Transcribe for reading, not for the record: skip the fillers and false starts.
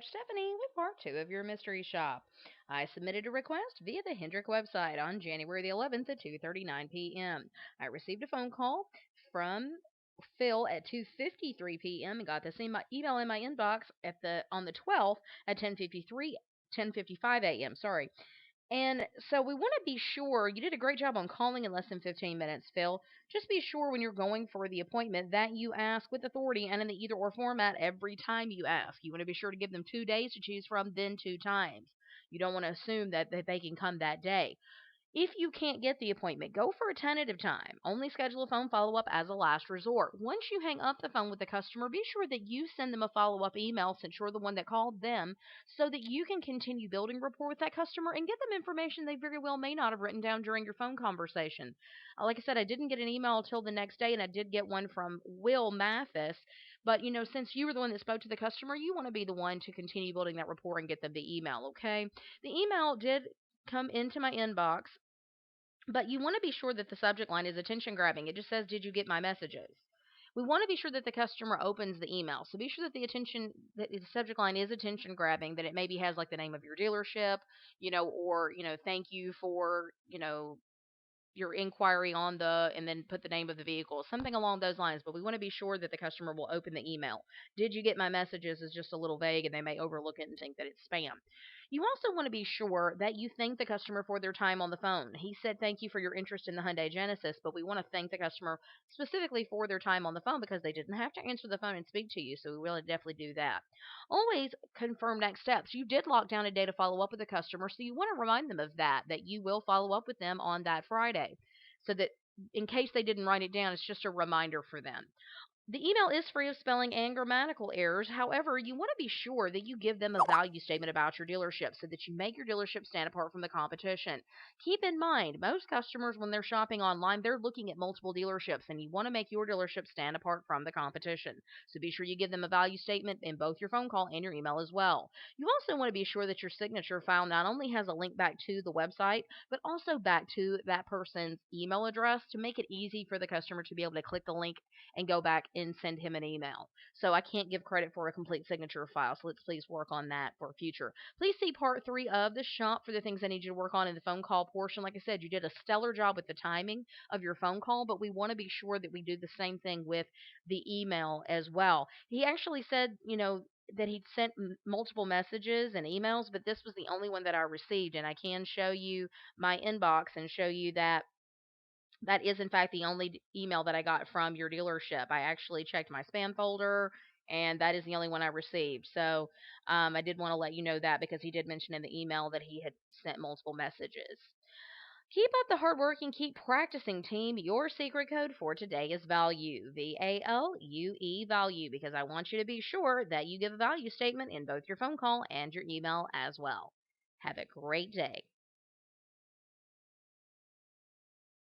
Coach Stephanie with part two of your mystery shop. I submitted a request via the Hendrick website on January the 11th at 2:39 p.m. I received a phone call from Phil at 2:53 p.m. and got the same email in my inbox at the on the 12th at 10:55 a.m. Sorry. And so we want to be sure you did a great job on calling in less than 15 minutes, Phil. Just be sure when you're going for the appointment that you ask with authority and in the either or format every time you ask. You want to be sure to give them 2 days to choose from, then two times. You don't want to assume that they can come that day. If you can't get the appointment, go for a tentative time. Only schedule a phone follow up as a last resort. Once you hang up the phone with the customer, be sure that you send them a follow up email since you're the one that called them so that you can continue building rapport with that customer and get them information they very well may not have written down during your phone conversation. Like I said, I didn't get an email until the next day, and I did get one from Will Mathis. But, since you were the one that spoke to the customer, you want to be the one to continue building that rapport and get them the email, okay? The email did come into my inbox, but you want to be sure that the subject line is attention grabbing. It just says, "Did you get my messages?" We want to be sure that the customer opens the email. So be sure that the subject line is attention grabbing, that it maybe has like the name of your dealership, or, thank you for, your inquiry on and then put the name of the vehicle, something along those lines. But we want to be sure that the customer will open the email. "Did you get my messages?" is just a little vague and they may overlook it and think that it's spam. You also want to be sure that you thank the customer for their time on the phone. He said, "Thank you for your interest in the Hyundai Genesis," but we want to thank the customer specifically for their time on the phone because they didn't have to answer the phone and speak to you. So we really definitely do that. Always confirm next steps. You did lock down a day to follow up with the customer, so you want to remind them of that you will follow up with them on that Friday, so that in case they didn't write it down, it's just a reminder for them. The email is free of spelling and grammatical errors. However, you want to be sure that you give them a value statement about your dealership so that you make your dealership stand apart from the competition. Keep in mind, most customers, when they're shopping online, they're looking at multiple dealerships, and you want to make your dealership stand apart from the competition. So be sure you give them a value statement in both your phone call and your email as well. You also want to be sure that your signature file not only has a link back to the website, but also back to that person's email address to make it easy for the customer to be able to click the link and go back and send him an email. So I can't give credit for a complete signature file. So let's please work on that for future. Please see part three of the shop for the things I need you to work on in the phone call portion. Like I said, you did a stellar job with the timing of your phone call, but we want to be sure that we do the same thing with the email as well. He actually said, that he'd sent multiple messages and emails, but this was the only one that I received. And I can show you my inbox and show you that is, in fact, the only email that I got from your dealership. I actually checked my spam folder, and that is the only one I received. So I did want to let you know that because he did mention in the email that he had sent multiple messages. Keep up the hard work and keep practicing, team. Your secret code for today is value. VALUE, value, because I want you to be sure that you give a value statement in both your phone call and your email as well. Have a great day.